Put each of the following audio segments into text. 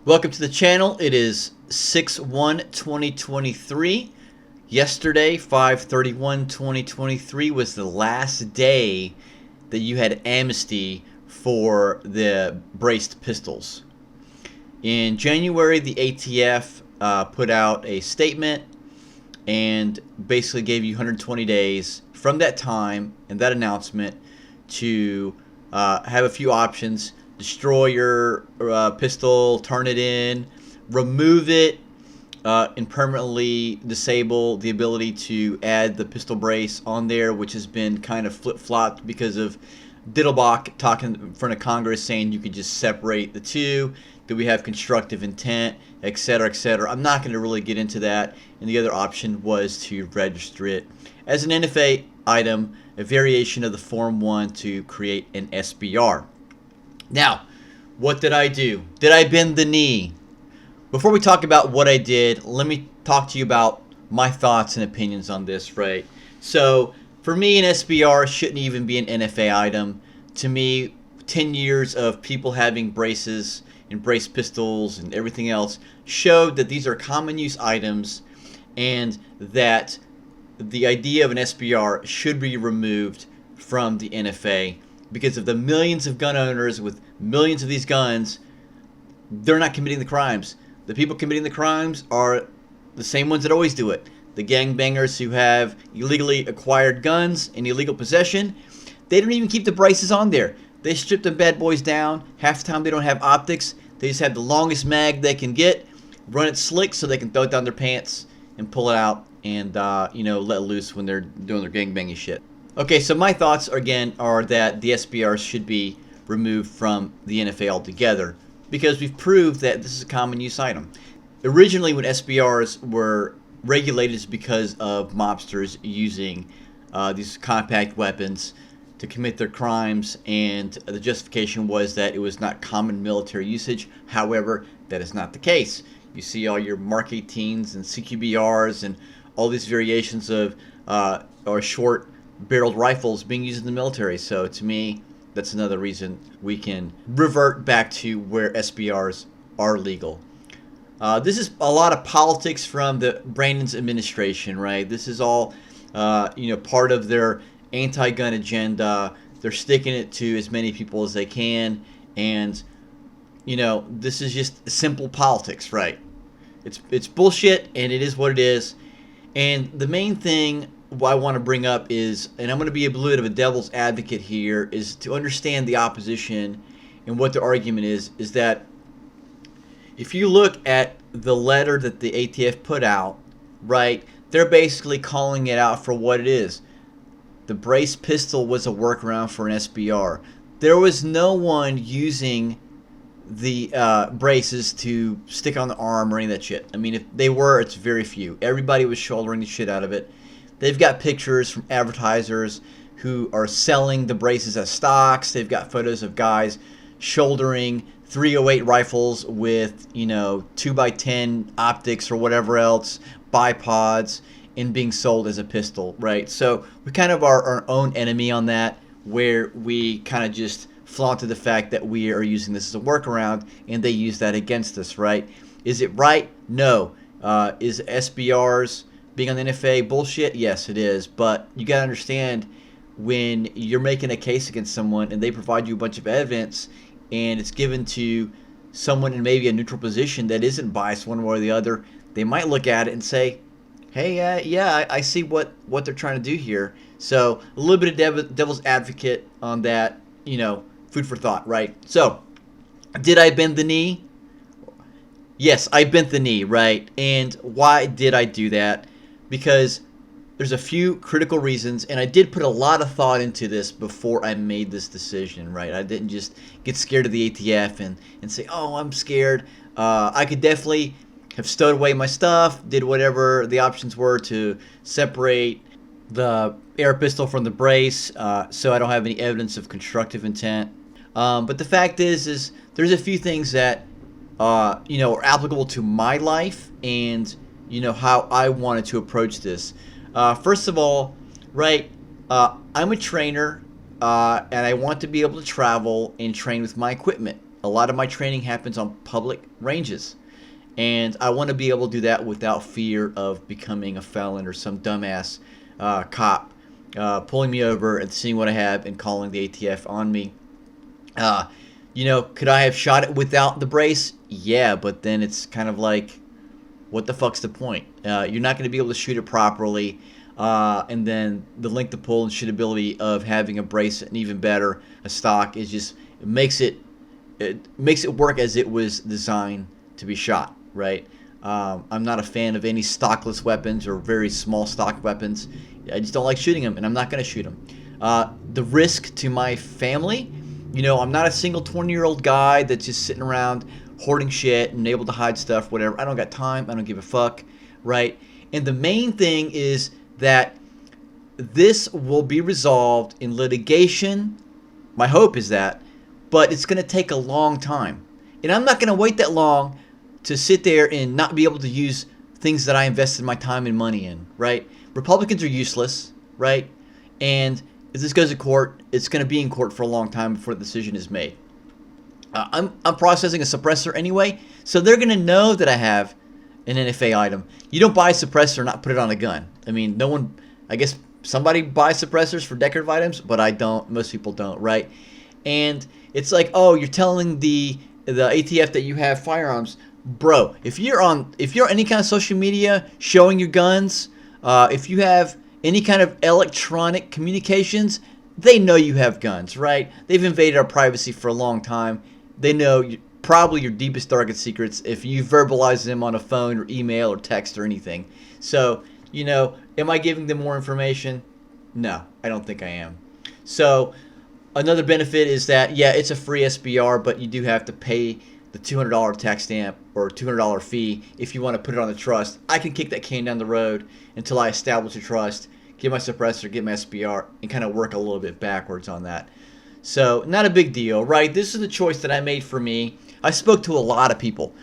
Welcome to the channel. It is 6/1/2023. Yesterday, 5/31/2023 was the last day that you had amnesty for the braced pistols. In January, the ATF put out a statement and basically gave you 120 days from that time and that announcement to have a few options. Destroy your pistol, turn it in, remove it, and permanently disable the ability to add the pistol brace on there, which has been kind of flip-flopped because of Diddlebach talking in front of Congress saying you could just separate the two, that we have constructive intent, etc., etc. I'm not going to really get into that. And the other option was to register it as an NFA item, a variation of the Form 1 to create an SBR. Now, what did I do? Did I bend the knee? Before we talk about what I did, let me talk to you about my thoughts and opinions on this, right? So, for me, an SBR shouldn't even be an NFA item. To me, 10 years of people having braces and brace pistols and everything else showed that these are common use items and that the idea of an SBR should be removed from the NFA. Because of the millions of gun owners with millions of these guns, they're not committing the crimes. The people committing the crimes are the same ones that always do it. The gangbangers who have illegally acquired guns in illegal possession, they don't even keep the braces on there. They strip the bad boys down. Half the time they don't have optics. They just have the longest mag they can get, run it slick so they can throw it down their pants and pull it out and let loose when they're doing their gangbanging shit. Okay, so my thoughts again are that the SBRs should be removed from the NFA altogether because we've proved that this is a common use item. Originally, when SBRs were regulated, it's because of mobsters using these compact weapons to commit their crimes, and the justification was that it was not common military usage. However, that is not the case. You see all your Mark 18s and CQBRs and all these variations of or short barreled rifles being used in the military. So to me, that's another reason we can revert back to where SBRs are legal. This is a lot of politics from the Brandon's administration, right? This is all part of their anti-gun agenda. They're sticking it to as many people as they can, and this is just simple politics, right? It's bullshit, and it is what it is. And the main thing what I want to bring up is, and I'm going to be a little bit of a devil's advocate here, is to understand the opposition and what their argument is that if you look at the letter that the ATF put out, right, they're basically calling it out for what it is. The brace pistol was a workaround for an SBR. There was no one using the braces to stick on the arm or any of that shit. I mean, if they were, it's very few. Everybody was shouldering the shit out of it. They've got pictures from advertisers who are selling the braces as stocks. They've got photos of guys shouldering 308 rifles with, 2x10 optics or whatever else, bipods, and being sold as a pistol, right? So we kind of are our own enemy on that, where we kind of just flaunted the fact that we are using this as a workaround, and they use that against us, right? Is it right? No. Is SBRs being on the NFA bullshit? Yes, it is. But you got to understand, when you're making a case against someone and they provide you a bunch of evidence and it's given to someone in maybe a neutral position that isn't biased one way or the other, they might look at it and say, hey, I see what they're trying to do here. So a little bit of devil's advocate on that, food for thought, right? So did I bend the knee? Yes, I bent the knee, right? And why did I do that? Because there's a few critical reasons, and I did put a lot of thought into this before I made this decision, right? I didn't just get scared of the ATF and say, oh, I'm scared. I could definitely have stowed away my stuff, did whatever the options were to separate the air pistol from the brace, so I don't have any evidence of constructive intent. But the fact is there's a few things that are applicable to my life and how I wanted to approach this. First of all, right, I'm a trainer, and I want to be able to travel and train with my equipment. a lot of my training happens on public ranges. And I want to be able to do that without fear of becoming a felon or some dumbass cop pulling me over and seeing what I have and calling the ATF on me. Could I have shot it without the brace? Yeah, but then it's kind of like, what the fuck's the point? You're not going to be able to shoot it properly. And then the length to pull and shootability of having a brace, and even better, a stock, is just, it makes it work as it was designed to be shot, right? I'm not a fan of any stockless weapons or very small stock weapons. I just don't like shooting them, and I'm not going to shoot them. The risk to my family, I'm not a single 20-year-old guy that's just sitting around hoarding shit and able to hide stuff, whatever. I don't got time. I don't give a fuck, right? And the main thing is that this will be resolved in litigation. My hope is that, but it's going to take a long time. And I'm not going to wait that long to sit there and not be able to use things that I invested my time and money in, right? Republicans are useless, right? And if this goes to court, it's going to be in court for a long time before the decision is made. I'm processing a suppressor anyway, so they're going to know that I have an NFA item. You don't buy a suppressor and not put it on a gun. I mean, no one, I guess somebody buys suppressors for decorative items, but I don't. Most people don't, right? And it's like, oh, you're telling the ATF that you have firearms. Bro, if you're on any kind of social media showing your guns, if you have any kind of electronic communications, they know you have guns, right? They've invaded our privacy for a long time. They know probably your deepest, darkest secrets if you verbalize them on a phone or email or text or anything. So, am I giving them more information? No, I don't think I am. So, another benefit is that, yeah, it's a free SBR, but you do have to pay the $200 tax stamp or $200 fee if you want to put it on the trust. I can kick that can down the road until I establish a trust, get my suppressor, get my SBR, and kind of work a little bit backwards on that. So, not a big deal, right? This is the choice that I made for me. I spoke to a lot of people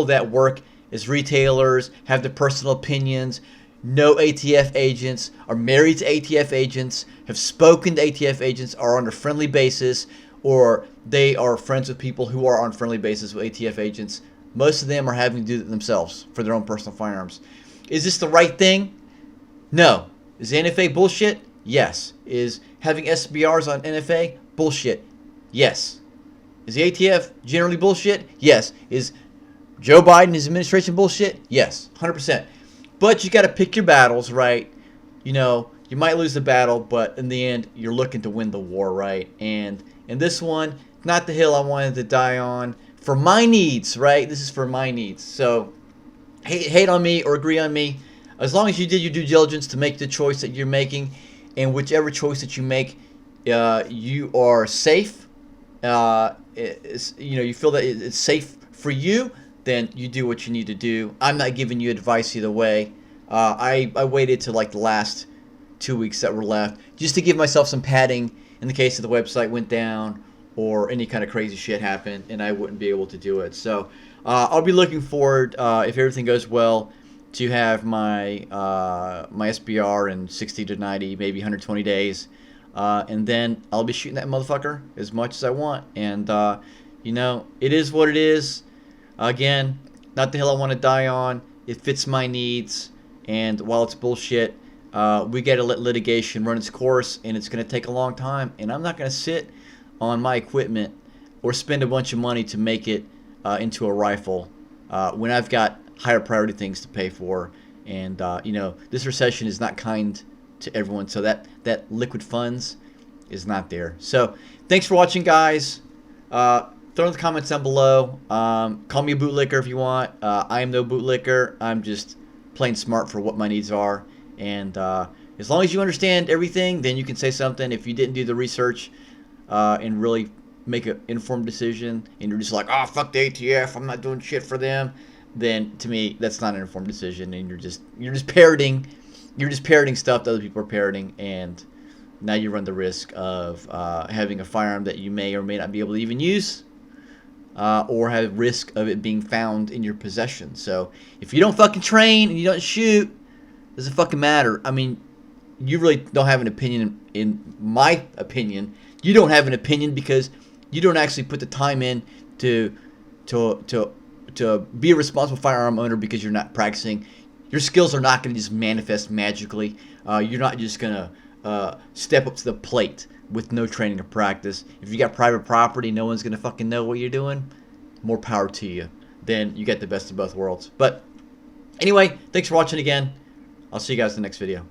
that work as retailers, have their personal opinions, know ATF agents, are married to ATF agents, have spoken to ATF agents, are on a friendly basis, or they are friends with people who are on friendly basis with ATF agents. Most of them are having to do it themselves for their own personal firearms. Is this the right thing? No. Is NFA bullshit? Yes. Is having SBRs on NFA bullshit? Yes. Is the ATF generally bullshit? Yes. Is Joe Biden and his administration bullshit? Yes. 100%. But you got to pick your battles, right? You might lose the battle, but in the end, you're looking to win the war, right? And in this one, not the hill I wanted to die on. For my needs, right? This is for my needs. So, hate on me or agree on me. As long as you did your due diligence to make the choice that you're making, and whichever choice that you make, you are safe. You feel that it's safe for you, then you do what you need to do. I'm not giving you advice either way. I waited till like the last 2 weeks that were left just to give myself some padding in the case that the website went down or any kind of crazy shit happened and I wouldn't be able to do it. So I'll be looking forward, if everything goes well, to have my SBR in 60 to 90, maybe 120 days. And then I'll be shooting that motherfucker as much as I want. And, it is what it is. Again, not the hill I want to die on. It fits my needs. And while it's bullshit, we got to let litigation run its course. And it's going to take a long time. And I'm not going to sit on my equipment or spend a bunch of money to make it into a rifle when I've got higher priority things to pay for. And, this recession is not kind to everyone. So that liquid funds is not there. So thanks for watching, guys. Throw in the comments down below. Call me a bootlicker if you want. I am no bootlicker. I'm just playing smart for what my needs are. And as long as you understand everything, then you can say something. If you didn't do the research and really make an informed decision, and you're just like, oh, fuck the ATF, I'm not doing shit for them, then to me that's not an informed decision, and you're just parroting stuff that other people are parroting, and now you run the risk of having a firearm that you may or may not be able to even use, or have risk of it being found in your possession. So if you don't fucking train and you don't shoot, it doesn't fucking matter. I mean, you really don't have an opinion. In my opinion, you don't have an opinion because you don't actually put the time in to be a responsible firearm owner because you're not practicing. Your skills are not going to just manifest magically. You're not just going to step up to the plate with no training or practice. If you got private property, no one's going to fucking know what you're doing. More power to you. Then you get the best of both worlds. But anyway, thanks for watching again. I'll see you guys in the next video.